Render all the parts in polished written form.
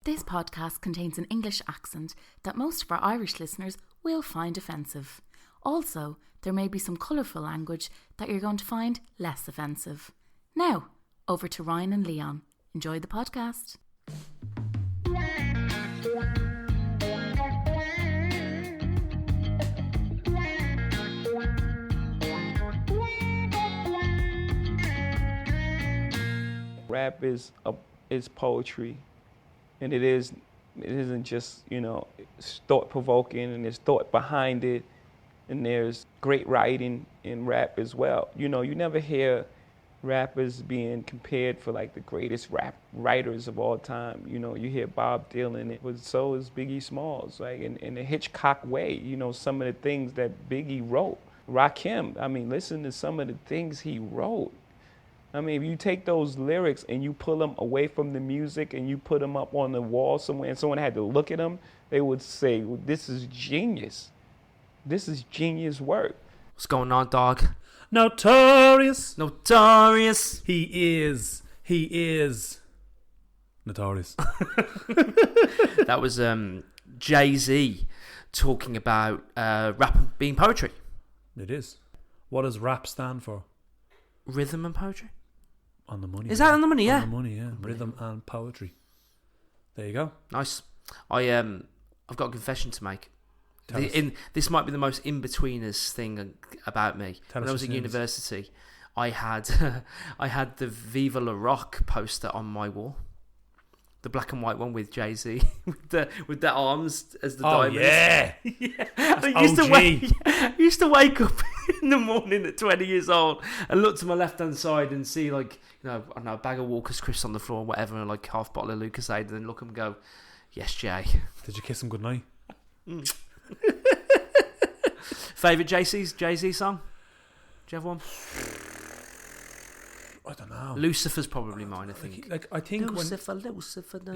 This podcast contains an English accent that most of our Irish listeners will find offensive. Also, there may be some colourful language that you're going to find less offensive. Now, over to Ryan and Leon. Enjoy the podcast. Rap is poetry, and it isn't just, it's thought provoking, and there's thought behind it, and there's great writing in rap as well. You never hear rappers being compared for like the greatest rap writers of all time. You hear Bob Dylan, so is Biggie Smalls, like in a Hitchcock way. Some of the things that Biggie wrote. Rakim, listen to some of the things he wrote. If you take those lyrics and you pull them away from the music and you put them up on the wall somewhere and someone had to look at them, they would say, well, this is genius. This is genius work. What's going on, dog? Notorious. He is notorious. That was Jay-Z talking about rap being poetry. It is. What does rap stand for? Rhythm and poetry. On the money. Is that on the money? Yeah. On the money, yeah. Rhythm and poetry. There you go. Nice. I've got a confession to make. This might be the most in-betweeners thing about me. When I was at university, I had the Viva La Rock poster on my wall. The black and white one with Jay-Z with the arms as the diamonds. Yeah. I used to wake up in the morning at 20 years old and look to my left-hand side and see a bag of Walker's Crisps on the floor or whatever, and like half bottle of Lucasade, and then look and go, yes, Jay. Did you kiss him goodnight? Favourite Jay-Z song? Do you have one? I don't know. Lucifer's probably mine, I think. I think Lucifer,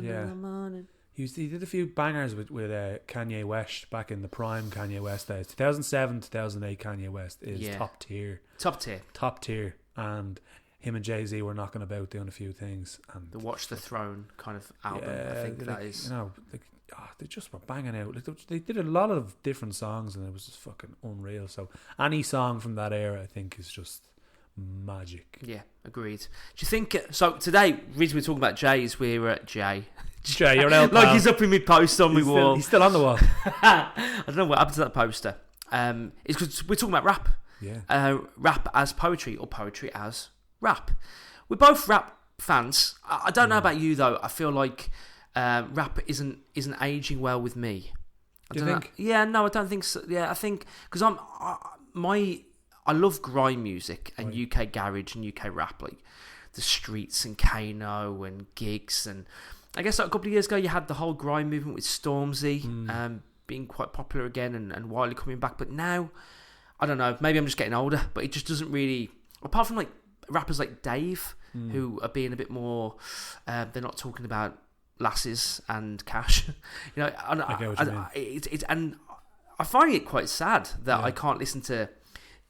yeah. the morning. He did a few bangers with Kanye West back in the prime Kanye West days. 2007, 2008 Kanye West is top tier. Top tier. And him and Jay-Z were knocking about doing a few things. And the Watch the Throne kind of album, I think that is. They just were banging out. They did a lot of different songs, and it was just fucking unreal. So any song from that era, I think, is just magic. Yeah, agreed. Do you think so? Today, the reason we're talking about Jay is we're at Jay, you're an like he's up in my post on my wall. He's still on the wall. I don't know what happened to that poster. It's because we're talking about rap. Yeah. Rap as poetry or poetry as rap. We're both rap fans. I don't know about you though. I feel like rap isn't aging well with me. Do you think? Yeah, no, I don't think so. Yeah, I think because I love grime music and UK garage and UK rap, like the Streets and Kano and Gigs, and I guess like a couple of years ago you had the whole grime movement with Stormzy being quite popular again and Wiley coming back. But now, I don't know, maybe I'm just getting older, but it just doesn't really, apart from like rappers like Dave who are being a bit more, they're not talking about lasses and cash. I get what you mean. And I find it quite sad that I can't listen to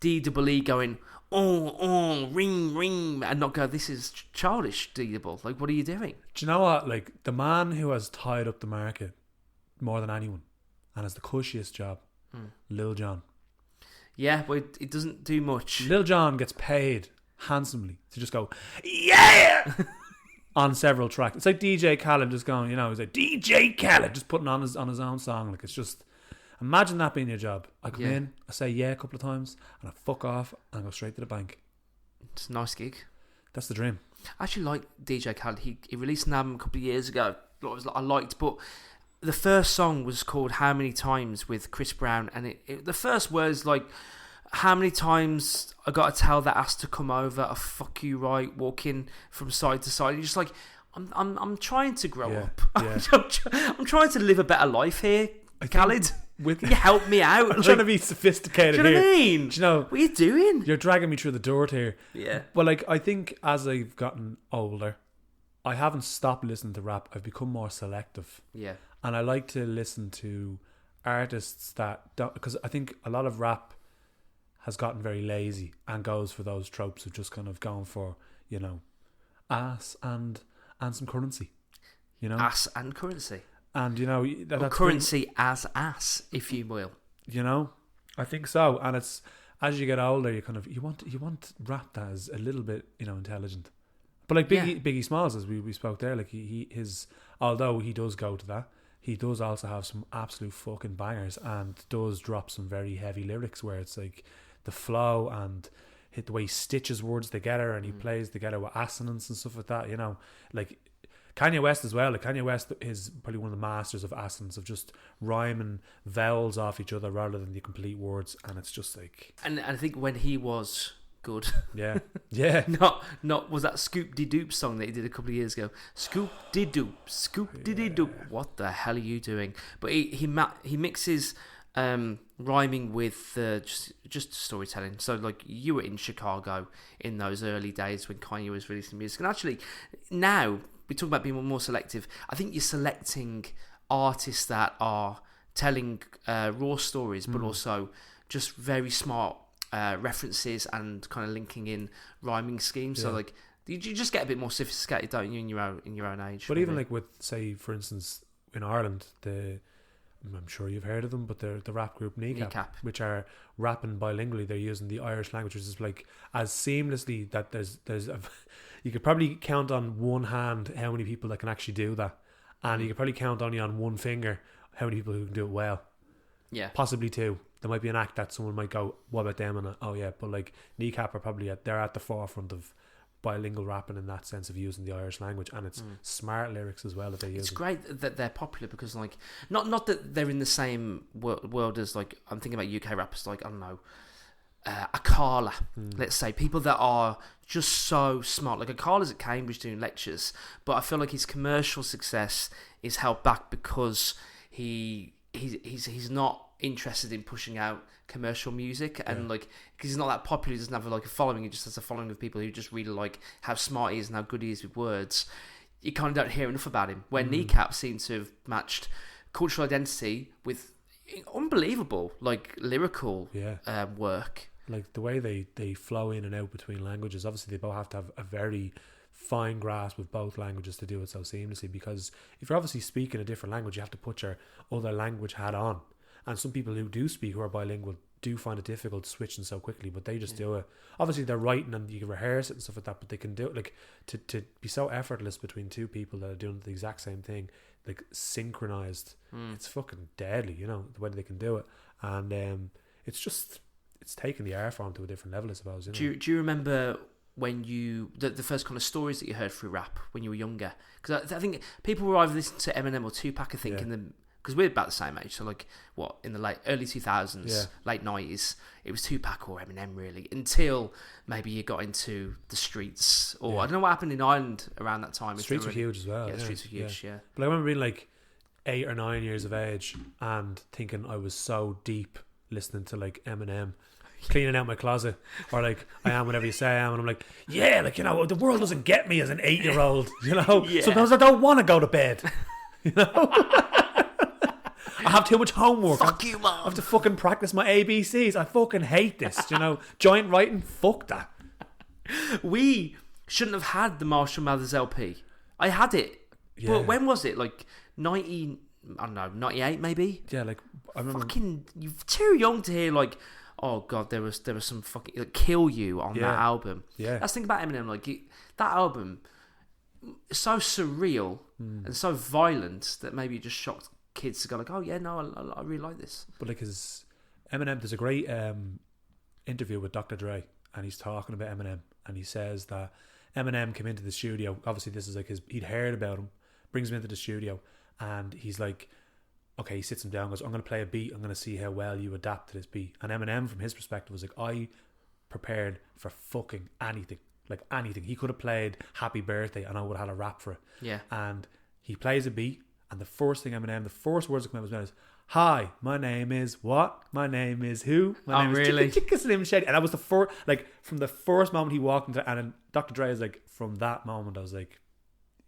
D-double-E going, ring, ring, and not go, this is childish, D-double. Like, what are you doing? Do you know what? Like, the man who has tied up the market more than anyone and has the cushiest job, Lil Jon. Yeah, but it doesn't do much. Lil Jon gets paid handsomely to just go, yeah! on several tracks. It's like DJ Khaled just going, he's like, DJ Khaled just putting on his own song. Like, it's just... Imagine that being your job. I come in, I say a couple of times, and I fuck off, and I go straight to the bank. It's a nice gig. That's the dream. I actually like DJ Khaled. He released an album a couple of years ago that I liked, but the first song was called How Many Times with Chris Brown, and the first words like, how many times I got to tell that ass to come over, I fuck you right, walking from side to side. You're just like, I'm trying to grow up. Yeah. I'm trying to live a better life here, Khaled. Can you help me out? I'm trying to be sophisticated here. Do you know what I mean? Do you know, what are you doing? You're dragging me through the dirt here. Yeah. Well, like, I think as I've gotten older, I haven't stopped listening to rap. I've become more selective. Yeah. And I like to listen to artists that don't... Because I think a lot of rap has gotten very lazy and goes for those tropes of just kind of going for, ass and some currency. You know, Ass and currency. and you know Or that's currency as ass, if you will. you know, I think so. And it's as you get older, you want rap that is a little bit, you know, intelligent. But like Biggie Smalls, as we spoke there, like his although he does go to that, he does also have some absolute fucking bangers and does drop some very heavy lyrics where it's like the flow and the way he stitches words together and he plays together with assonance and stuff like that, you know. Like Kanye West as well. Like Kanye West is probably one of the masters of assonance, of just rhyming vowels off each other rather than the complete words, and it's just like... And I think when he was good... Yeah. Yeah. Not was that Scoop De Doop song that he did a couple of years ago. Scoop De Doop, Scoop De Doop. What the hell are you doing? But he mixes rhyming with just storytelling. So like you were in Chicago in those early days when Kanye was releasing music, and actually now we talk about being more selective. I think you're selecting artists that are telling raw stories, but also just very smart references and kind of linking in rhyming schemes. So like you just get a bit more sophisticated, don't you, in your own age? But even like with, say, for instance, in Ireland, I'm sure you've heard of them, but they're the rap group Kneecap, which are rapping bilingually. They're using the Irish language, which is like as seamlessly that there's you could probably count on one hand how many people that can actually do that, and you could probably count only on one finger how many people who can do it well. Yeah, possibly two. There might be an act that someone might go, "What about them?" And but like Kneecap are probably they're at the forefront of bilingual rapping in that sense of using the Irish language, and it's smart lyrics as well that they use. It's great that they're popular because like not that they're in the same world as like I'm thinking about UK rappers like I don't know Akala, let's say, people that are just so smart. Like Akala's at Cambridge doing lectures, but I feel like his commercial success is held back because he's not interested in pushing out commercial music, and like because he's not that popular, he doesn't have like a following. He just has a following of people who just really like how smart he is and how good he is with words. You kind of don't hear enough about him. Where Kneecap seems to have matched cultural identity with unbelievable like lyrical work. Like the way they flow in and out between languages. Obviously, they both have to have a very fine grasp of both languages to do it so seamlessly, because if you're obviously speaking a different language, you have to put your other language hat on. And some people who do speak, who are bilingual, do find it difficult switching so quickly, but they just do it. Obviously, they're writing and you can rehearse it and stuff like that, but they can do it like to be so effortless between two people that are doing the exact same thing, like synchronized. It's fucking deadly, you know, the way they can do it. And it's taking the art form to a different level, I suppose. You know? Do you remember when the first kind of stories that you heard through rap when you were younger? Because I think people were either listening to Eminem or Tupac, I think, because we're about the same age. So like, what, in the early 2000s, late 90s, it was Tupac or Eminem really, until maybe you got into the streets, or I don't know what happened in Ireland around that time. Streets were huge as well. Yeah, the streets were huge, yeah. But I remember being like 8 or 9 years of age and thinking I was so deep listening to like Eminem, cleaning out my closet, or like I am whatever you say I am, and I'm like, yeah, like, you know, the world doesn't get me as an 8-year-old, you know. Sometimes I don't want to go to bed, you know. I have too much homework. Fuck you, Mom. I have to fucking practice my ABCs. I fucking hate this, you know. Joint writing, fuck that. We shouldn't have had the Marshall Mathers LP. I had it, but when was it? Like 90, I don't know, 98 maybe. Yeah, like I remember. Fucking, you're too young to hear like, oh god, there was some fucking like, Kill You on that album. Yeah, that's the thing about Eminem. Like that album is so surreal and so violent that maybe it just shocked kids to go like, oh yeah, no, I really like this. But like his Eminem, there's a great interview with Dr. Dre, and he's talking about Eminem, and he says that Eminem came into the studio. Obviously, this is like he'd heard about him, brings him into the studio, and he's like, okay, he sits him down, goes, I'm going to play a beat, I'm going to see how well you adapt to this beat. And Eminem, from his perspective, was like, I prepared for fucking anything. Like anything. He could have played Happy Birthday and I would have had a rap for it. Yeah. And he plays a beat, and the first words that come out of his mouth is, hi, my name is what? My name is who? My name really? is Chicka Slim Shady. And that was the first, like, from the first moment he walked into, and then Dr. Dre is like, from that moment, I was like,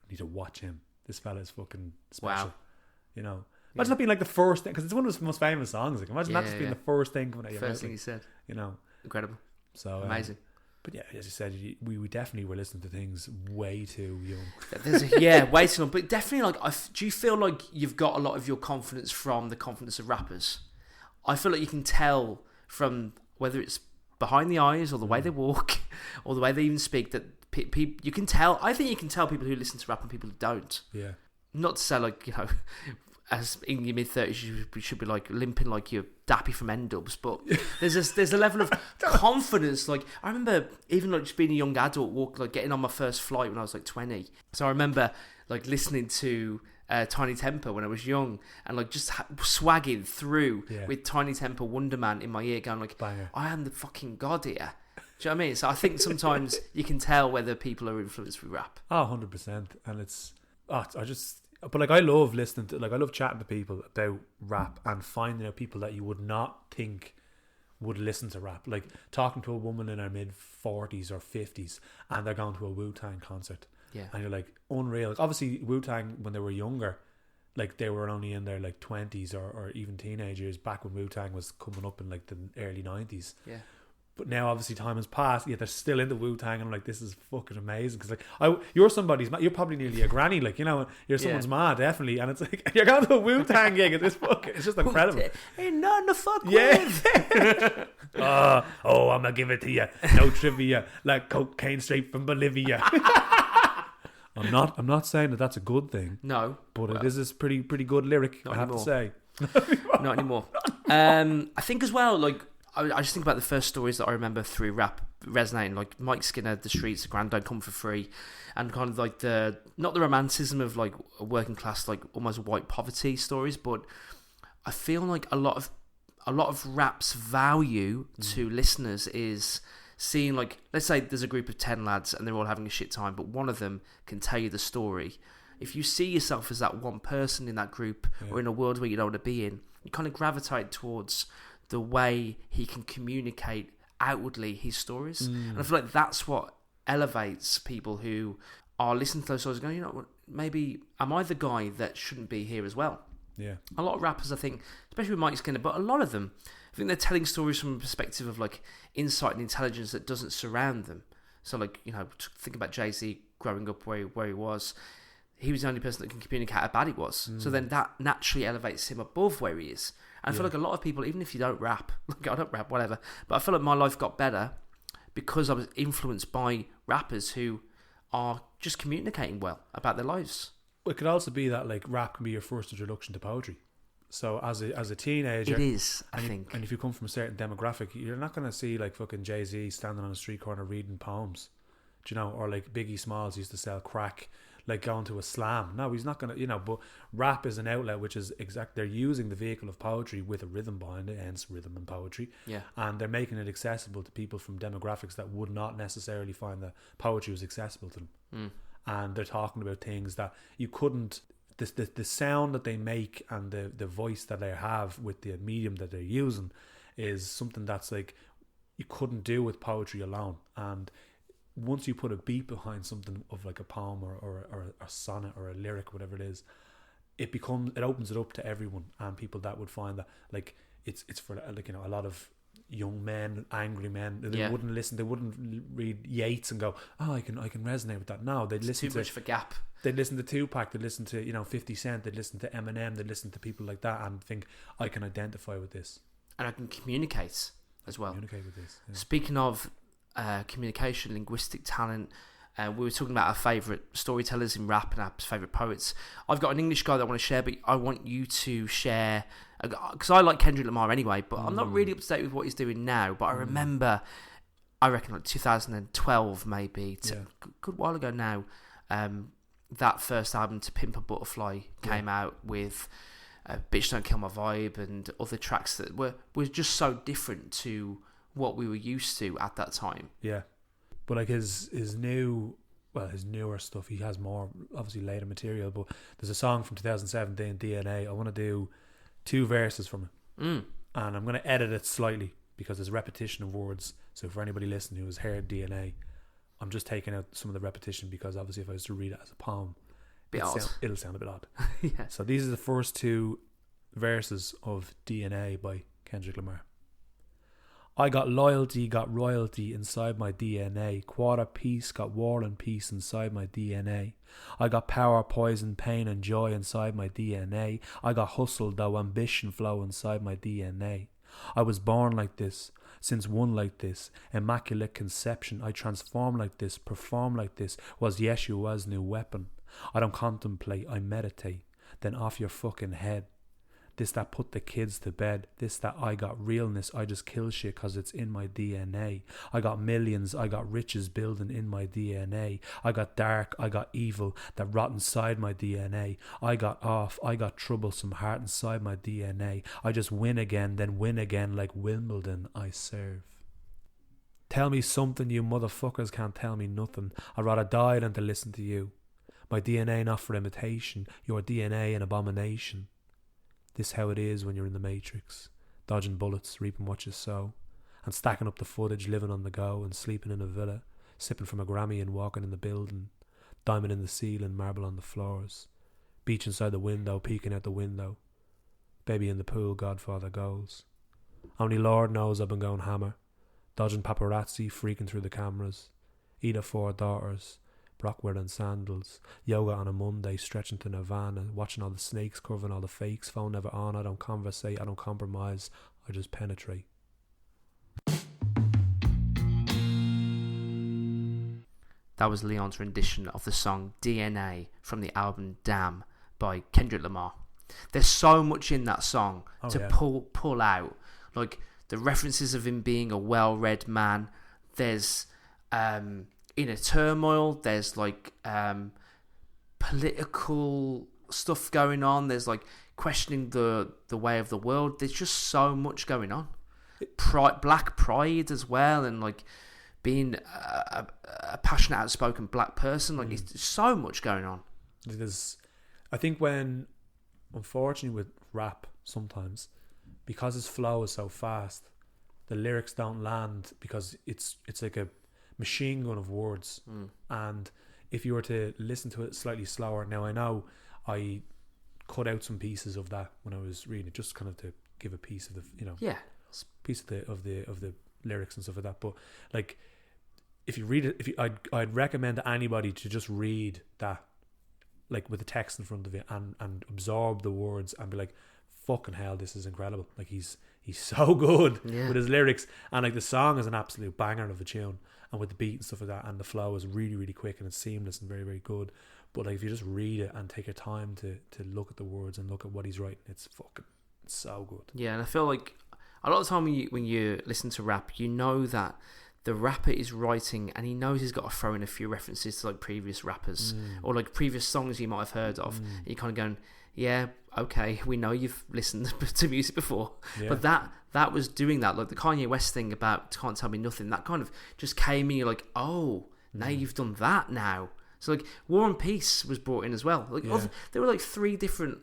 I need to watch him. This fella is fucking special. Wow. You know? Imagine that being like the first thing, because it's one of his most famous songs. Like, imagine that just being the first thing coming out of your mouth. First thing he said. You know? Incredible. So amazing. But yeah, as you said, we definitely were listening to things way too young. Way too young. But definitely, like, do you feel like you've got a lot of your confidence from the confidence of rappers? I feel like you can tell from whether it's behind the eyes or the way they walk or the way they even speak that you can tell. I think you can tell people who listen to rap and people who don't. Yeah. Not to say, like, you know, as in your mid-30s you should be like limping like you're Dappy from N-Dubs, but there's a level of confidence. Like, I remember even like just being a young adult, like getting on my first flight when I was like 20. So I remember like listening to Tiny Temper when I was young, and like just swagging through with Tiny Temper Wonder Man in my ear, going like, Banger. I am the fucking god here. Do you know what I mean? So I think sometimes you can tell whether people are influenced with rap. Oh, 100%. And it's, but like I love listening to, like I love chatting to people about rap and finding out people that you would not think would listen to rap. Like talking to a woman in her mid 40s or 50s and they're going to a Wu-Tang concert. Yeah. And you're like, unreal. Like, obviously Wu-Tang, when they were younger, like they were only in their like 20s or even teenagers back when Wu-Tang was coming up in like the early 90s. Yeah. But now obviously time has passed, yet they're still into Wu-Tang, and I'm like, this is fucking amazing. Because like, you're somebody's, you're probably nearly a granny, like, you know, you're someone's ma, definitely. And it's like, you're going to a Wu-Tang gig at this fucking, it's just incredible. Ain't nothing to fuck with. Oh, I'm gonna give it to you. No trivia, like cocaine straight from Bolivia. I'm not saying that that's a good thing. No, but it is this pretty good lyric, I have to say. Not anymore. I think as well, like, I just think about the first stories that I remember through rap resonating, like Mike Skinner, The Streets, Grand Don't Come For Free, and kind of like not the romanticism of like working class, like almost white poverty stories, but I feel like a lot of rap's value to listeners is seeing, like, let's say there's a group of 10 lads and they're all having a shit time, but one of them can tell you the story. If you see yourself as that one person in that group or in a world where you don't want to be in, you kind of gravitate towards the way he can communicate outwardly his stories. And I feel like that's what elevates people who are listening to those stories going, you know what, maybe am I the guy that shouldn't be here as well? Yeah. A lot of rappers, I think, especially with Mike Skinner, but a lot of them, I think they're telling stories from a perspective of like insight and intelligence that doesn't surround them. So like, you know, think about Jay-Z growing up where he was. He was the only person that can communicate how bad he was. So then that naturally elevates him above where he is. And I feel like a lot of people, even if you don't rap, like I don't rap, whatever, but I feel like my life got better because I was influenced by rappers who are just communicating well about their lives. It could also be that like rap can be your first introduction to poetry. So as a teenager, it is, I think. And if you come from a certain demographic, you're not going to see like fucking Jay-Z standing on a street corner reading poems, do you know, or like Biggie Smalls used to sell crack, like going to a slam. No, he's not going to, you know, but rap is an outlet which is they're using the vehicle of poetry with a rhythm behind it, hence rhythm and poetry. Yeah. And they're making it accessible to people from demographics that would not necessarily find that poetry was accessible to them. And they're talking about things that you couldn't, the sound that they make and the voice that they have with the medium that they're using is something that's like you couldn't do with poetry alone. And once you put a beat behind something of like a poem or a sonnet or a lyric, whatever it is, it opens it up to everyone, and people that would find that like it's for like, you know, a lot of young men, angry men, they wouldn't listen, they wouldn't read Yeats and go, oh, I can resonate with that. No, they'd listen too much for Gap. They'd listen to Tupac, they'd listen to, you know, 50 Cent, they'd listen to Eminem, they'd listen to people like that and think, I can identify with this. And I can communicate as well. Communicate with this. Yeah. Speaking of communication, linguistic talent, we were talking about our favourite storytellers in rap and our favourite poets. I've got an English guy that I want to share, but I want you to share, because I like Kendrick Lamar anyway, but I'm not really up to date with what he's doing now, but I remember, I reckon like 2012 maybe, a good while ago now, that first album, To Pimp a Butterfly, came out with Bitch Don't Kill My Vibe and other tracks that were just so different to what we were used to at that time. Yeah. But like his newer stuff, he has more obviously later material, but there's a song from 2017, DNA. I want to do 2 verses from it. And I'm going to edit it slightly because there's repetition of words. So for anybody listening who has heard DNA, I'm just taking out some of the repetition because obviously if I was to read it as a poem, it'll sound a bit odd. Yeah. So these are the first 2 verses of DNA by Kendrick Lamar. I got loyalty, got royalty inside my DNA. Quarter peace, got war and peace inside my DNA. I got power, poison, pain and joy inside my DNA. I got hustle, though ambition flow inside my DNA. I was born like this, since one like this. Immaculate conception, I transform like this, perform like this. Was Yeshua's new weapon. I don't contemplate, I meditate. Then off your fucking head. This that put the kids to bed. This that I got realness. I just kill shit cause it's in my DNA. I got millions. I got riches building in my DNA. I got dark. I got evil that rot inside my DNA. I got off. I got troublesome heart inside my DNA. I just win again, then win again like Wimbledon I serve. Tell me something, you motherfuckers can't tell me nothing. I'd rather die than to listen to you. My DNA not for imitation. Your DNA an abomination. This how it is when you're in the Matrix, dodging bullets, reaping what you sow, and stacking up the footage, living on the go, and sleeping in a villa, sipping from a Grammy and walking in the building, diamond in the ceiling, marble on the floors, beach inside the window, peeking out the window, baby in the pool, Godfather goes. Only Lord knows I've been going hammer, dodging paparazzi, freaking through the cameras, eat of 4 daughters, Brock wearing sandals, yoga on a Monday, stretching to Nirvana, watching all the snakes, curving all the fakes, phone never on, I don't conversate, I don't compromise, I just penetrate. That was Leon's rendition of the song DNA from the album Damn by Kendrick Lamar. There's so much in that song pull out. Like the references of him being a well-read man. There's inner turmoil. There's like political stuff going on. There's like questioning the way of the world. There's just so much going on. Black pride as well, and like being a passionate, outspoken black person. Like it's so much going on. I think when, unfortunately with rap sometimes, because his flow is so fast, the lyrics don't land because it's like a machine gun of words. And if you were to listen to it slightly slower, now I know I cut out some pieces of that when I was reading it, just kind of to give a piece of the piece of the lyrics and stuff like that. But like if you read it, I'd recommend to anybody to just read that, like with the text in front of it, and absorb the words and be like, fucking hell, this is incredible. Like he's so good with his lyrics, and like the song is an absolute banger of a tune, and with the beat and stuff like that, and the flow is really, really quick and it's seamless and very, very good. But like if you just read it and take your time to look at the words and look at what he's writing, it's so good. Yeah, and I feel like a lot of the time when you listen to rap, you know that the rapper is writing and he knows he's got to throw in a few references to like previous rappers or like previous songs you might have heard of. And you're kind of going, yeah, okay, we know you've listened to music before. But that was doing that. Like the Kanye West thing about Can't Tell Me Nothing, that kind of just came in. You're like, oh, now you've done that now. So like War and Peace was brought in as well. Like there were like 3 different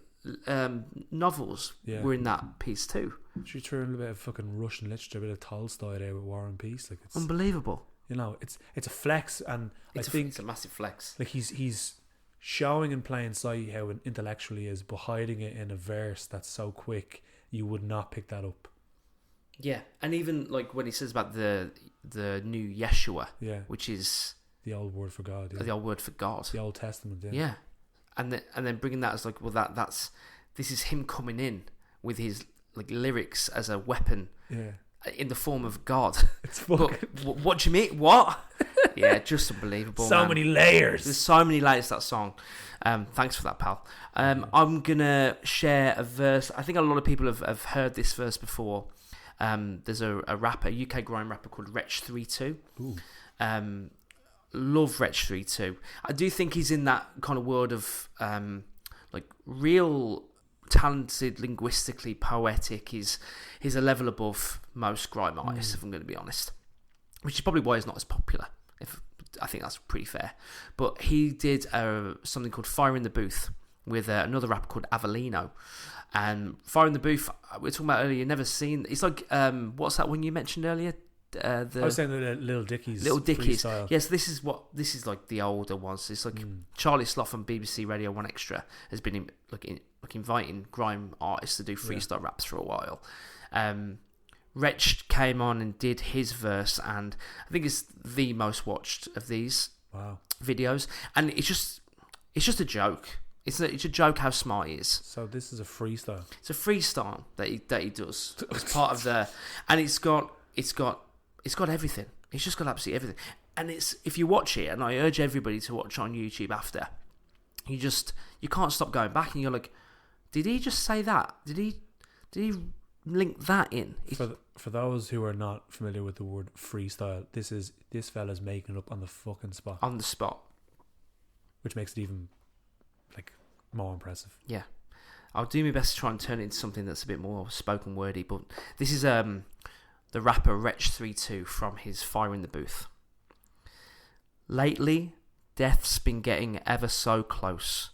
novels were in that piece too. She threw in a bit of fucking Russian literature, a bit of Tolstoy there with War and Peace. Like it's unbelievable. You know, it's a flex, and I think it's a massive flex. Like he's showing in plain sight how intellectual he is, but hiding it in a verse that's so quick you would not pick that up. Yeah, and even like when he says about the new Yeshua, which is the old word for God, the old word for God, the Old Testament, yeah. And then bringing that as like, well, this is him coming in with his like lyrics as a weapon, in the form of God. It's fucking... What do you mean? What? Yeah, just unbelievable. So many layers. There's so many layers to that song. Thanks for that, pal. I'm gonna share a verse. I think a lot of people have heard this verse before. There's a rapper, a UK grime rapper called Wretch 32. Love Wretch 32. I do think he's in that kind of world of like real talented, linguistically poetic. He's a level above most grime artists, if I'm going to be honest, which is probably why he's not as popular. I think that's pretty fair. But he did something called Fire in the Booth with another rapper called Avellino. And Fire in the Booth, we were talking about earlier, never seen. It's like, what's that one you mentioned earlier? I was saying the Little Dickies. Freestyle. Yes, this is like the older ones. It's like Charlie Sloth on BBC Radio 1 Extra has been inviting grime artists to do freestyle raps for a while. Wretch came on and did his verse, and I think it's the most watched of these videos. And it's just a joke. It's a joke how smart he is. So this is a freestyle. It's a freestyle that he does as part of the, and it's got everything. It's just got absolutely everything. And it's, if you watch it, and I urge everybody to watch on YouTube after, you can't stop going back, and you're like, did he just say that? Did he link that in? For those who are not familiar with the word freestyle, this fella's making it up on the fucking spot. On the spot. Which makes it even like more impressive. Yeah. I'll do my best to try and turn it into something that's a bit more spoken wordy, but this is the rapper Wretch 32 from his Fire in the Booth. Lately, death's been getting ever so close.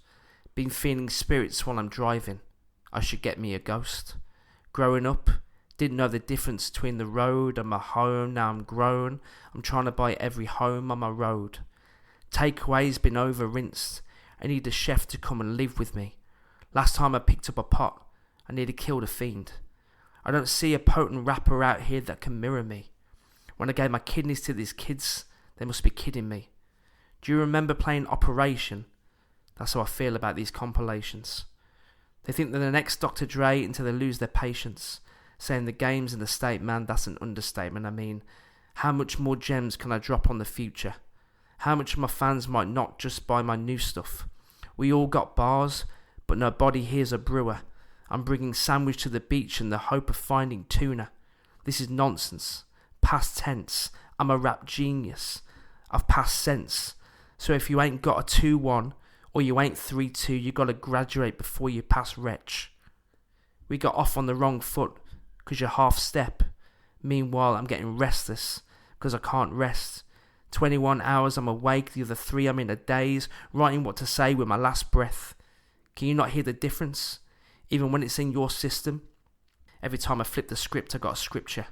Been feeling spirits while I'm driving. I should get me a ghost. Growing up, didn't know the difference between the road and my home. Now I'm grown. I'm trying to buy every home on my road. Takeaway's been over rinsed. I need a chef to come and live with me. Last time I picked up a pot, I nearly killed a fiend. I don't see a potent rapper out here that can mirror me. When I gave my kidneys to these kids, they must be kidding me. Do you remember playing Operation? That's how I feel about these compilations. They think they're the next Dr. Dre until they lose their patience. Saying the game's in the state, man, that's an understatement. I mean, how much more gems can I drop on the future? How much my fans might not just buy my new stuff? We all got bars, but nobody here's a brewer. I'm bringing sandwich to the beach in the hope of finding tuna. This is nonsense. Past tense. I'm a rap genius. I've passed sense. So if you ain't got a 2-1 or you ain't 3-2, you gotta graduate before you pass Wretch. We got off on the wrong foot because you're half step. Meanwhile, I'm getting restless because I can't rest. 21 hours I'm awake, the other 3 I'm in a daze, writing what to say with my last breath. Can you not hear the difference? Even when it's in your system? Every time I flip the script, I got a scripture.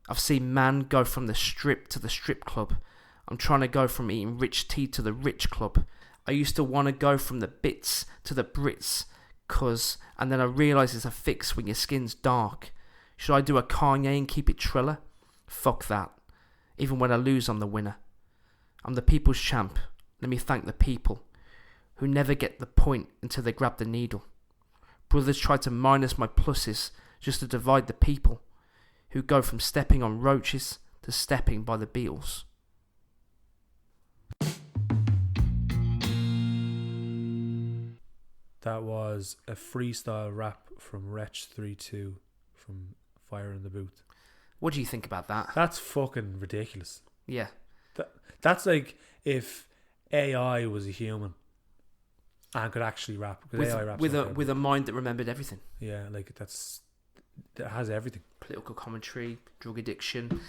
I've seen man go from the strip to the strip club. I'm trying to go from eating rich tea to the rich club. I used to want to go from the bits to the Brits, and then I realise it's a fix when your skin's dark. Should I do a Kanye and keep it Triller? Fuck that. Even when I lose, I'm the winner. I'm the people's champ. Let me thank the people who never get the point until they grab the needle. Brothers try to minus my pluses just to divide the people who go from stepping on roaches to stepping by the Beatles. That was a freestyle rap from Wretch 32 from Fire in the Booth. What do you think about that? That's fucking ridiculous. Yeah. That's like if AI was a human and could actually rap. With a mind that remembered everything. Yeah, like that has everything. Political commentary, drug addiction,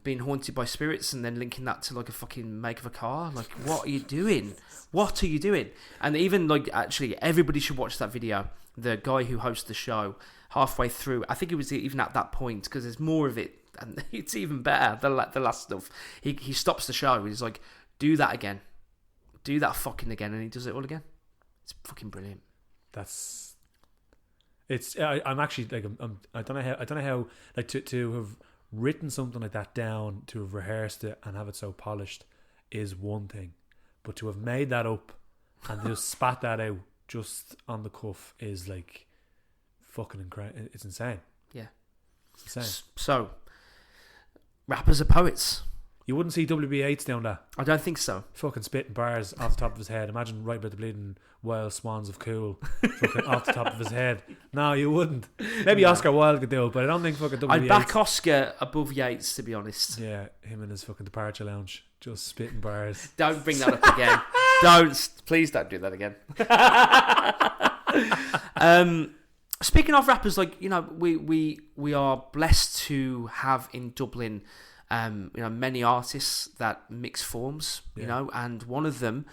being haunted by spirits, and then linking that to like a fucking make of a car. Like, what are you doing? What are you doing? And even like, actually, everybody should watch that video. The guy who hosts the show, halfway through, I think it was even at that point, because there's more of it, and it's even better, the last stuff. He stops the show, he's like, do that again. Do that fucking again, and he does it all again. It's fucking brilliant. I'm actually like, I don't know how like to have written something like that down, to have rehearsed it and have it so polished is one thing, but to have made that up and just spat that out just on the cuff is like fucking incredible. It's insane. Yeah, it's insane. So rappers are poets. You wouldn't see WB Yeats down that. I don't think so. Fucking spitting bars off the top of his head. Imagine right by the bleeding wild swans of cool fucking off the top of his head. No, you wouldn't. Maybe Oscar Wilde could do it, but I don't think fucking WB I'd back Oscar above Yeats, to be honest. Yeah, him and his fucking departure lounge, just spitting bars. Don't bring that up again. Please don't do that again. Speaking of rappers, like, you know, we are blessed to have in Dublin, you know, many artists that mix forms, you know, and one of them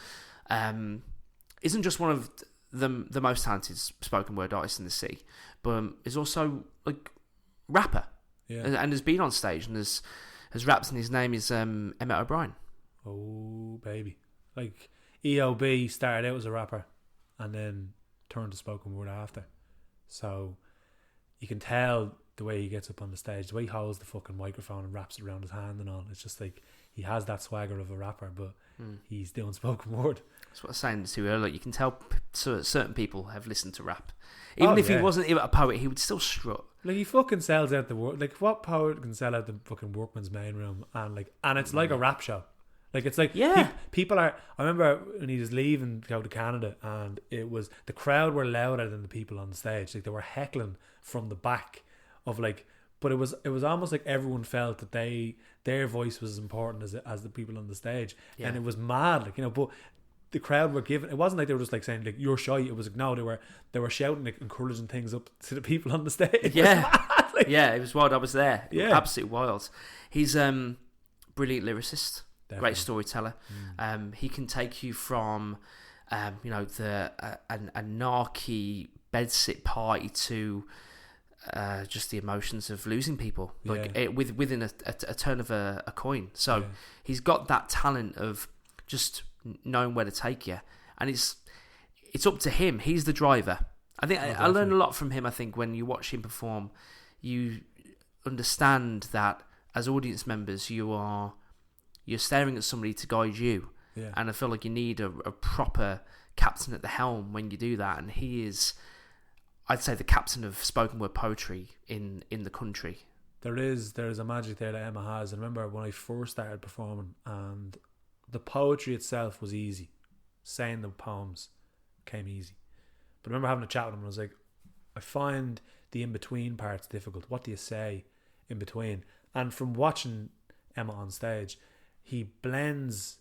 isn't just one of the most talented spoken word artists in the city, but is also like rapper, and has been on stage and has rapped, and his name is Emmet O'Brien. Oh baby, like EOB started out as a rapper and then turned to spoken word after, so you can tell the way he gets up on the stage, the way he holds the fucking microphone and wraps it around his hand and all. It's just like he has that swagger of a rapper, but he's doing spoken word. That's what I was saying to you earlier. You can tell certain people have listened to rap. Even if he wasn't even a poet, he would still strut. Like, he fucking sells out the work. Like, what poet can sell out the fucking Workman's main room and it's like a rap show. Like, it's like people are. I remember when he was leaving to go to Canada, and it was the crowd were louder than the people on the stage. Like, they were heckling from the back of like. But it was almost like everyone felt that their voice was as important as the people on the stage, and it was mad. Like, you know, but the crowd were giving. It wasn't like they were just like saying like you're shy. It was like, no, they were shouting like encouraging things up to the people on the stage. It was wild. I was there. Yeah, absolutely wild. He's brilliant lyricist. Definitely. Great storyteller. He can take you from, a narky bedsit party to just the emotions of losing people, within a turn of a coin. So he's got that talent of just knowing where to take you, and it's up to him. He's the driver. I think I learned a lot from him. I think when you watch him perform, you understand that as audience members, you're staring at somebody to guide you. Yeah. And I feel like you need a proper captain at the helm when you do that. And he is, I'd say, the captain of spoken word poetry in the country. There is a magic there that Emma has. I remember when I first started performing, and the poetry itself was easy. Saying the poems came easy. But I remember having a chat with him and I was like, I find the in-between parts difficult. What do you say in between? And from watching Emma on stage, he blends,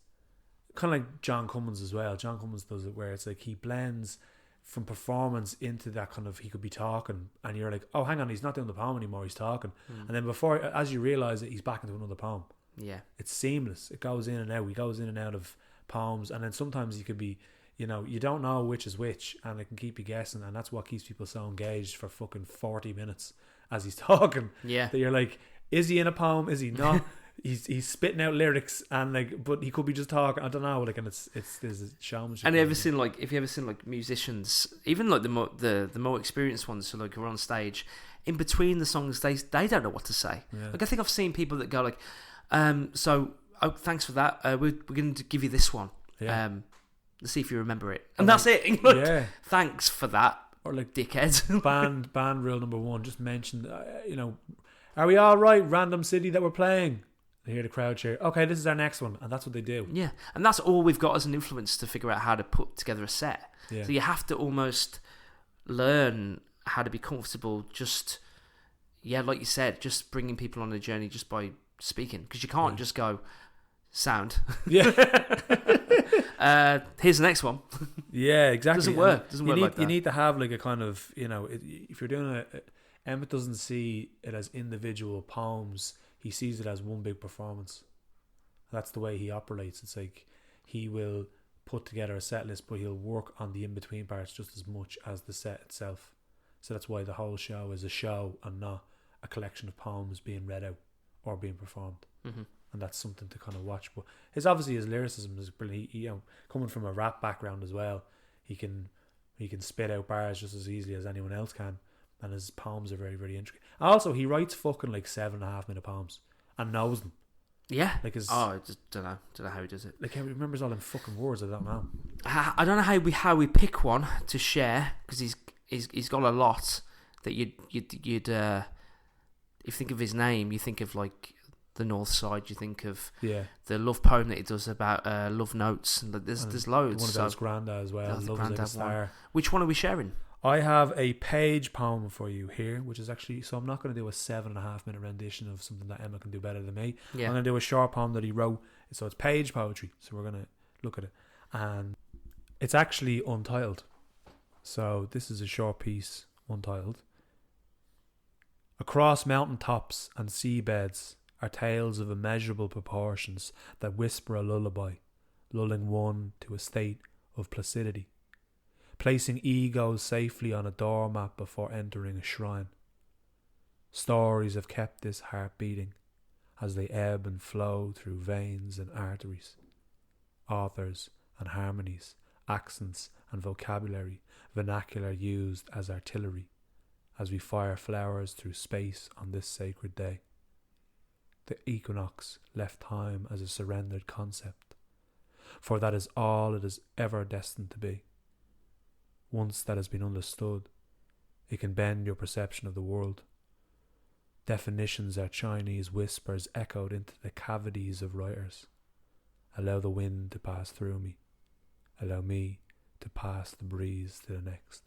kind of like John Cummins as well. John Cummins does it where it's like he blends from performance into that kind of, he could be talking and you're like, oh, hang on, he's not doing the poem anymore, he's talking. And then before, as you realise it, he's back into another poem. Yeah. It's seamless. It goes in and out. He goes in and out of poems, and then sometimes you could be, you know, you don't know which is which, and it can keep you guessing, and that's what keeps people so engaged for fucking 40 minutes as he's talking. Yeah. That you're like, is he in a poem? Is he not? He's spitting out lyrics, and like, but he could be just talking. I don't know. Like, and it's there's showmanship. And if you ever seen like musicians, even like the more experienced ones who like are on stage, in between the songs, they don't know what to say. Yeah. Like, I think I've seen people that go like, thanks for that. We're going to give you this one. Yeah. Let's see if you remember it, and that's it. Like, yeah. Thanks for that. Or like, dickhead. band rule number 1. Just mention, are we all right? Random city that we're playing. They hear the crowd cheer. Okay, this is our next one, and that's what they do. Yeah, and that's all we've got as an influence to figure out how to put together a set. Yeah. So you have to almost learn how to be comfortable. Just, like you said, just bringing people on a journey just by speaking, because you can't just go sound. Yeah. Here's the next one. Yeah, exactly. Doesn't work like that. You need to have like a kind of, if you're doing Emmet doesn't see it as individual poems. He sees it as one big performance. That's the way he operates. It's like he will put together a set list, but he'll work on the in-between parts just as much as the set itself. So that's why the whole show is a show and not a collection of poems being read out or being performed. Mm-hmm. And that's something to kind of watch. But his lyricism is brilliant. He, coming from a rap background as well, he can spit out bars just as easily as anyone else can. And his poems are very, very intricate. Also, he writes fucking like 7.5 minute poems and knows them. Yeah. Like I just don't know how he does it. Like, how he remembers all them fucking words. I don't know. I don't know how we pick one to share, because he's got a lot that you'd if you think of his name, you think of like the North Side. You think of the love poem that he does about love notes, and there's loads. One of those Grandad as well. Love Like a Star. Which one are we sharing? I have a page poem for you here, which is actually, so I'm not going to do a 7.5 minute rendition of something that Emma can do better than me. Yeah. I'm going to do a short poem that he wrote. So it's page poetry. So we're going to look at it. And it's actually untitled. So this is a short piece, untitled. Across mountain tops and seabeds are tales of immeasurable proportions that whisper a lullaby, lulling one to a state of placidity, placing egos safely on a doormat before entering a shrine. Stories have kept this heart beating as they ebb and flow through veins and arteries. Authors and harmonies, accents and vocabulary, vernacular used as artillery, as we fire flowers through space on this sacred day. The equinox left time as a surrendered concept, for that is all it is ever destined to be. Once that has been understood, it can bend your perception of the world. Definitions are Chinese whispers echoed into the cavities of writers. Allow the wind to pass through me. Allow me to pass the breeze to the next.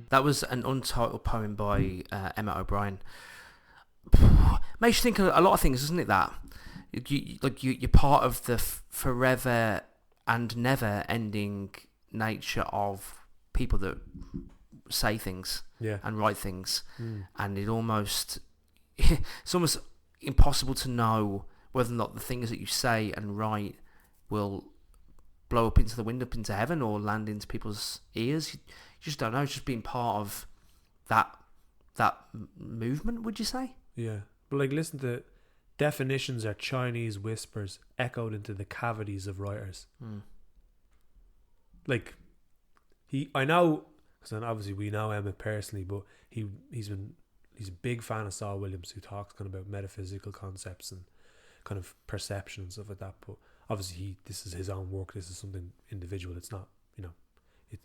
That was an untitled poem by Emmet O'Brien. Makes you think of a lot of things, doesn't it? That you're part of the forever and never-ending nature of people that say things and write things, and it's almost impossible to know whether or not the things that you say and write will blow up into the wind, up into heaven, or land into people's ears. You just don't know. It's just being part of that movement, would you say? Yeah, but like, listen to definitions are Chinese whispers echoed into the cavities of writers. Like, I know, because obviously we know Emmet personally, but he's a big fan of Saul Williams, who talks kind of about metaphysical concepts and kind of perception and stuff like that. But obviously this is his own work. This is something individual. It's not,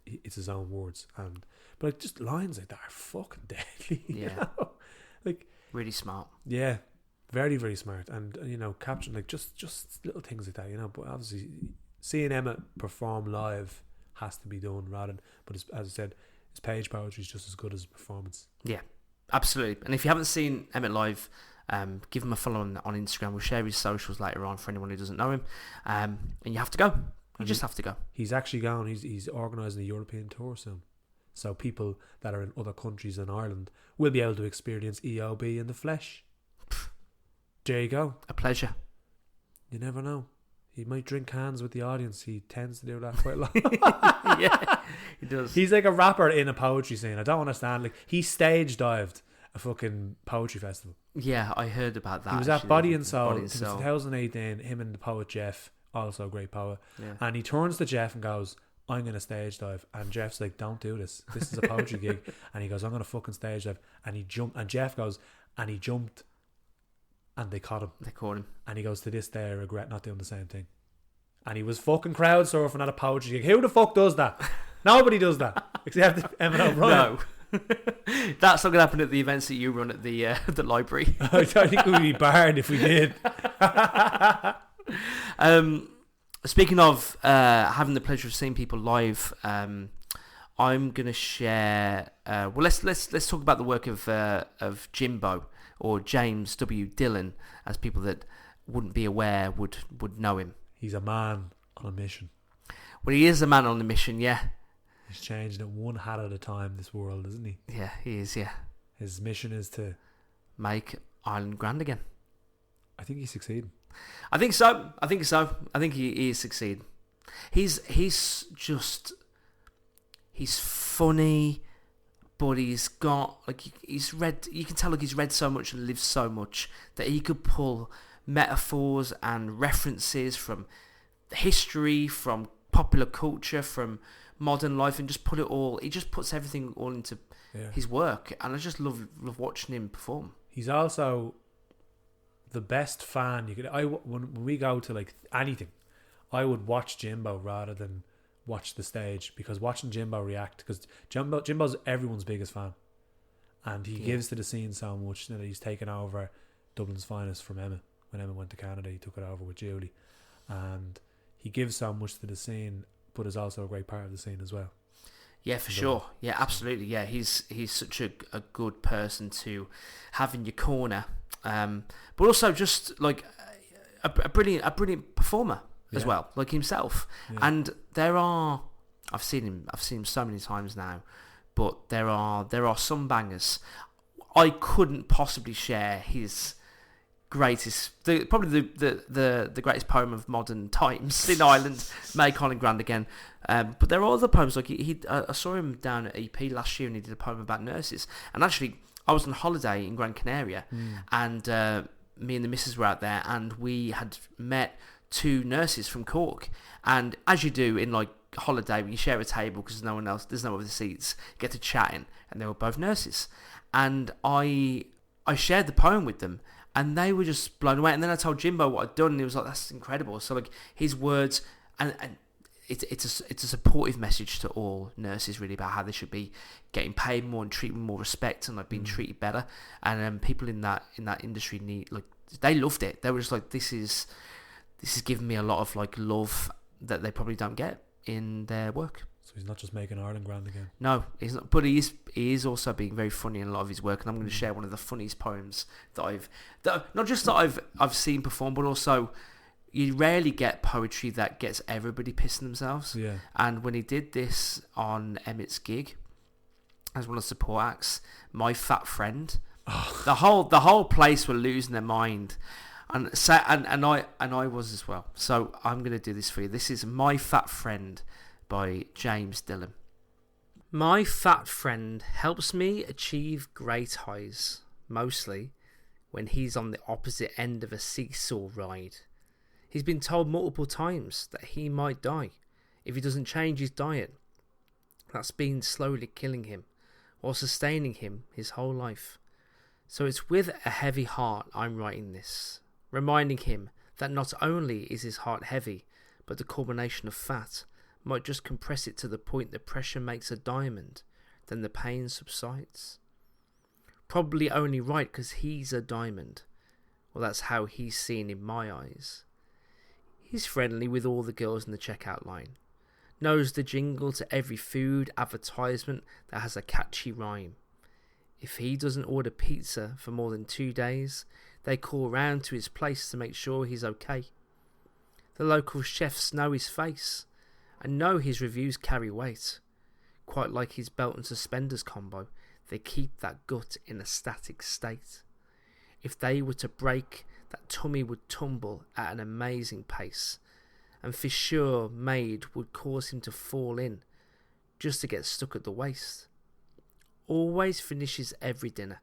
it's his own words. But like, just lines like that are fucking deadly. Yeah. Like, really smart. Yeah, very, very smart. And capturing like just little things like that. But obviously seeing Emmet perform live has to be done but as I said, his page poetry is just as good as his performance. Yeah, absolutely. And if you haven't seen Emmet live, give him a follow on Instagram. We'll share his socials later on for anyone who doesn't know him. And you have to go. You just have to go. He's actually gone. He's organising a European tour soon. So people that are in other countries than Ireland will be able to experience EOB in the flesh. There you go. A pleasure. You never know. He might drink cans with the audience. He tends to do that quite a lot. Yeah, he does. He's like a rapper in a poetry scene. I don't understand. Like, he stage dived a fucking poetry festival. Yeah, I heard about that. He was at Body and Soul in 2018. Him and the poet Jeff, also a great poet. Yeah. And he turns to Jeff and goes, I'm going to stage dive. And Jeff's like, don't do this. This is a poetry gig. And he goes, I'm going to fucking stage dive. And he jumped. And Jeff goes, and he jumped. And they caught him. They caught him. And he goes, to this day I regret not doing the same thing. And he was fucking crowd surfing at a poetry gig. Who the fuck does that? Nobody does that. Except Emmet O'Brien. No. That's not going to happen at the events that you run at the library. I think we'd be barred if we did. Speaking of having the pleasure of seeing people live, I'm going to share... let's talk about the work of Jimbo, or James W. Dillon, as people that wouldn't be aware would know him. He's a man on a mission. Well, he is a man on a mission, yeah. He's changing it one hat at a time, this world, isn't he? Yeah, he is, yeah. His mission is to... make Ireland grand again. I think he's succeeding. I think so. I think he is succeeding. He's funny, but he's got, like, he's read, you can tell, like, he's read so much and lived so much that he could pull metaphors and references from history, from popular culture, from modern life, and just put it all, he just puts everything all into his work, and I just love watching him perform. He's also the best fan you could. When we go to like anything, I would watch Jimbo rather than watch the stage, because watching Jimbo react, because Jimbo's everyone's biggest fan, and he gives to the scene so much that he's taken over Dublin's finest from Emmet. When Emmet went to Canada, he took it over with Julie, and he gives so much to the scene, but is also a great part of the scene as well. Yeah, for sure. Yeah, absolutely. Yeah, he's such a good person to have in your corner, but also just like a brilliant performer as well, like himself. Yeah. And I've seen him so many times now, but there are some bangers. I couldn't possibly share his greatest, probably the greatest poem of modern times in Ireland, Make Ireland Grand Again. But there are other poems, like I saw him down at EP last year, and he did a poem about nurses. And actually, I was on holiday in Gran Canaria, and me and the missus were out there, and we had met two nurses from Cork. And as you do in like holiday, when you share a table because there's no other seats, get to chatting, and they were both nurses. And I shared the poem with them, and they were just blown away. And then I told Jimbo what I'd done, and he was like, "That's incredible." So like his words, and it's a supportive message to all nurses really about how they should be getting paid more and treated with more respect and like being treated better. And people in that industry they loved it. They were just like, this is giving me a lot of like love that they probably don't get in their work. So he's not just making Ireland grand again. No, he's not. But he is also being very funny in a lot of his work, and I'm going to share one of the funniest poems that I've seen perform, but also you rarely get poetry that gets everybody pissing themselves. Yeah. And when he did this on Emmet's gig as one of the support acts, My Fat Friend, the whole place were losing their mind. And I was as well. So I'm going to do this for you. This is My Fat Friend by James Dillon. My fat friend helps me achieve great highs, mostly when he's on the opposite end of a seesaw ride. He's been told multiple times that he might die if he doesn't change his diet. That's been slowly killing him or sustaining him his whole life. So it's with a heavy heart I'm writing this, reminding him that not only is his heart heavy, but the combination of fat might just compress it to the point the pressure makes a diamond, then the pain subsides. Probably only right because he's a diamond. Well, that's how he's seen in my eyes. He's friendly with all the girls in the checkout line. Knows the jingle to every food advertisement that has a catchy rhyme. If he doesn't order pizza for more than 2 days, they call round to his place to make sure he's okay. The local chefs know his face and know his reviews carry weight. Quite like his belt and suspenders combo, they keep that gut in a static state. If they were to break, that tummy would tumble at an amazing pace, and fissure made would cause him to fall in, just to get stuck at the waist. Always finishes every dinner.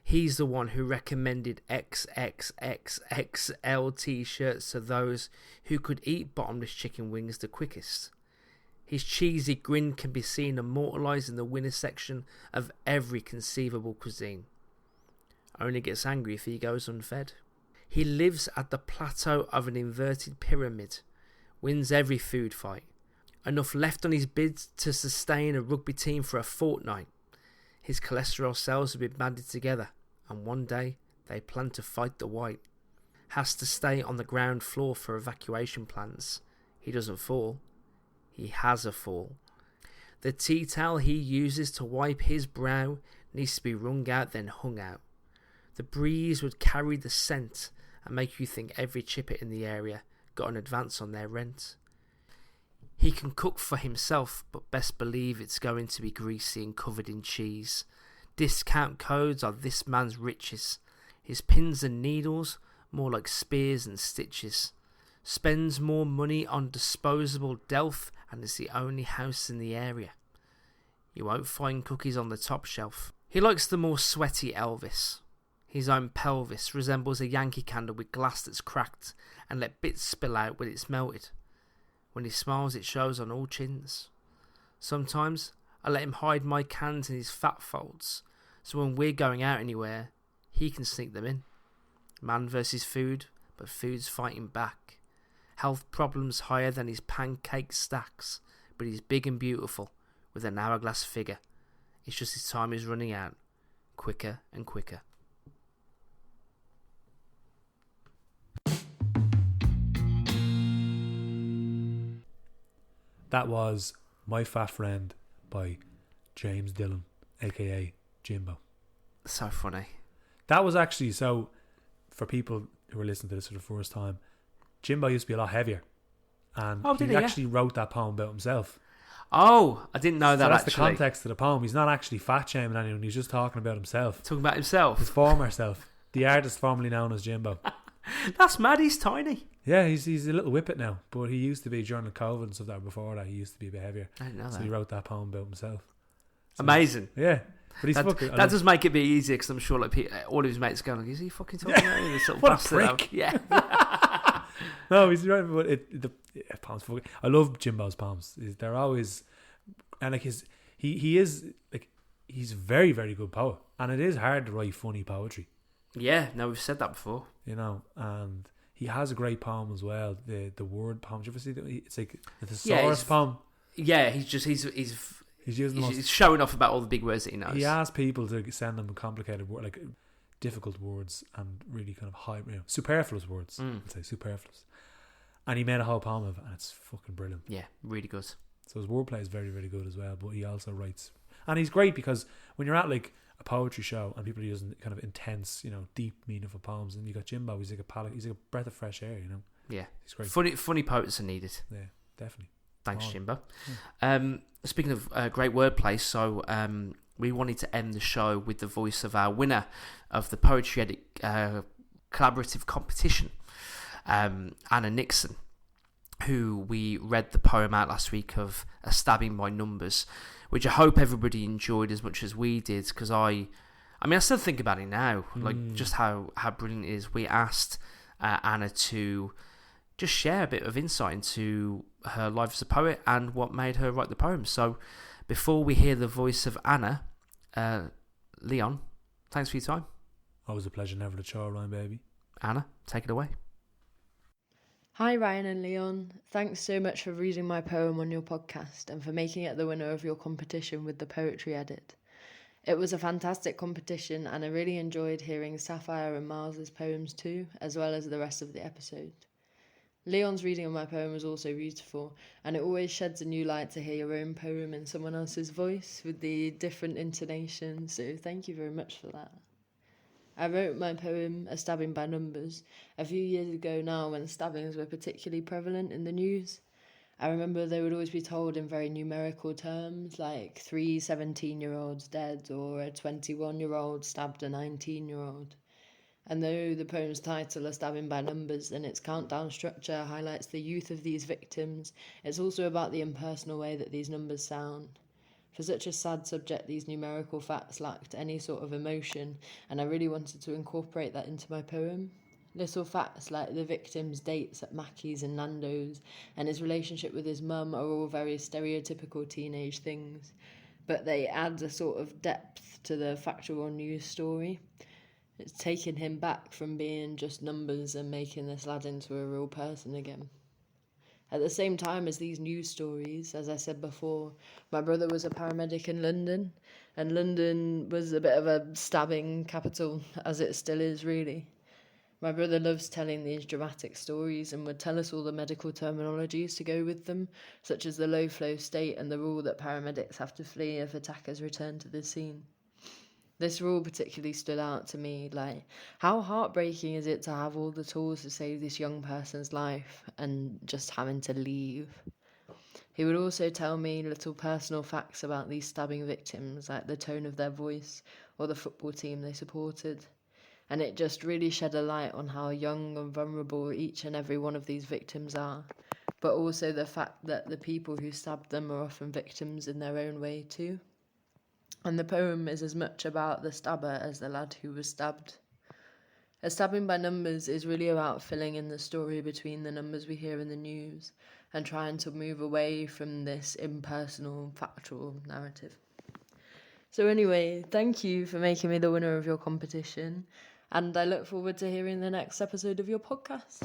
He's the one who recommended XXXXL t-shirts to those who could eat bottomless chicken wings the quickest. His cheesy grin can be seen immortalised in the winner section of every conceivable cuisine. Only gets angry if he goes unfed. He lives at the plateau of an inverted pyramid, wins every food fight. Enough left on his bids to sustain a rugby team for a fortnight. His cholesterol cells have been banded together, and one day they plan to fight the white. Has to stay on the ground floor for evacuation plans. He doesn't fall. He has a fall. The tea towel he uses to wipe his brow needs to be wrung out then hung out. The breeze would carry the scent and make you think every chipper in the area got an advance on their rent. He can cook for himself, but best believe it's going to be greasy and covered in cheese. Discount codes are this man's riches. His pins and needles, more like spears and stitches. Spends more money on disposable Delf and is the only house in the area. You won't find cookies on the top shelf. He likes the more sweaty Elvis. His own pelvis resembles a Yankee candle with glass that's cracked and let bits spill out when it's melted. When he smiles, it shows on all chins. Sometimes I let him hide my cans in his fat folds, so when we're going out anywhere, he can sneak them in. Man versus food, but food's fighting back. Health problems higher than his pancake stacks, but he's big and beautiful, with an hourglass figure. It's just his time is running out, quicker and quicker. That was My Fat Friend by James Dillon, aka Jimbo. So funny. That was actually, so for people who are listening to this for the first time, Jimbo used to be a lot heavier, and he actually wrote that poem about himself. Oh, I didn't know that. So that's actually the context of the poem. He's not actually fat shaming anyone. He's just talking about himself. Talking about himself. His former self, the artist formerly known as Jimbo. That's mad. He's tiny. Yeah, he's a little whippet now, but he used to be during the COVID and stuff. That before that, he used to be a bit heavier. I didn't know that. So he wrote that poem about himself. So, amazing. Yeah, but he's fucking. That does make it a bit easier because I'm sure like all of his mates going like, "Is he fucking talking about this little what bastard?" a prick! Yeah. No, he's right. But the poems. I love Jimbo's poems. They're always, and like he is like he's a very, very good poet, and it is hard to write funny poetry. Yeah, no, we've said that before. You know, and he has a great poem as well. The word poem. Did you ever see that? It's like the thesaurus poem. Yeah, he's showing off about all the big words that he knows. He asks people to send him complicated words, like difficult words, and really kind of high, superfluous words. I'd say superfluous. And he made a whole poem of it, and it's fucking brilliant. Yeah, really good. So his wordplay is very, very good as well. But he also writes, and he's great because when you're at like a poetry show and people are using kind of intense, deep, meaningful poems, and you got Jimbo, he's like a breath of fresh air. Yeah, he's great. Funny poets are needed. Yeah, definitely. Thanks, Jimbo. Yeah. Speaking of great wordplay, so we wanted to end the show with the voice of our winner of the Poetry Edit collaborative competition, Anna Nixon, who we read the poem out last week of A Stabbing by Numbers, which I hope everybody enjoyed as much as we did, because I still think about it now, like just how brilliant it is. We asked Anna to just share a bit of insight into her life as a poet and what made her write the poem. So before we hear the voice of Anna, Leon, thanks for your time. Always a pleasure, never to chore, Ryan, baby. Anna, take it away. Hi Ryan and Leon, thanks so much for reading my poem on your podcast and for making it the winner of your competition with the Poetry Edit. It was a fantastic competition and I really enjoyed hearing Sapphire and Miles's poems too, as well as the rest of the episode. Leon's reading of my poem was also beautiful, and it always sheds a new light to hear your own poem in someone else's voice with the different intonations, so thank you very much for that. I wrote my poem, A Stabbing by Numbers, a few years ago now when stabbings were particularly prevalent in the news. I remember they would always be told in very numerical terms, like 3 17-year-olds dead or a 21-year-old stabbed a 19-year-old. And though the poem's title, A Stabbing by Numbers, and its countdown structure highlights the youth of these victims, it's also about the impersonal way that these numbers sound. For such a sad subject, these numerical facts lacked any sort of emotion, and I really wanted to incorporate that into my poem. Little facts like the victim's dates at Mackey's and Nando's, and his relationship with his mum are all very stereotypical teenage things, but they add a sort of depth to the factual news story. It's taken him back from being just numbers and making this lad into a real person again. At the same time as these news stories, as I said before, my brother was a paramedic in London, and London was a bit of a stabbing capital, as it still is really. My brother loves telling these dramatic stories and would tell us all the medical terminologies to go with them, such as the low flow state and the rule that paramedics have to flee if attackers return to the scene. This rule particularly stood out to me, like, how heartbreaking is it to have all the tools to save this young person's life and just having to leave? He would also tell me little personal facts about these stabbing victims, like the tone of their voice or the football team they supported. And it just really shed a light on how young and vulnerable each and every one of these victims are, but also the fact that the people who stabbed them are often victims in their own way too. And the poem is as much about the stabber as the lad who was stabbed. A Stabbing by Numbers is really about filling in the story between the numbers we hear in the news and trying to move away from this impersonal, factual narrative. So anyway, thank you for making me the winner of your competition, and I look forward to hearing the next episode of your podcast.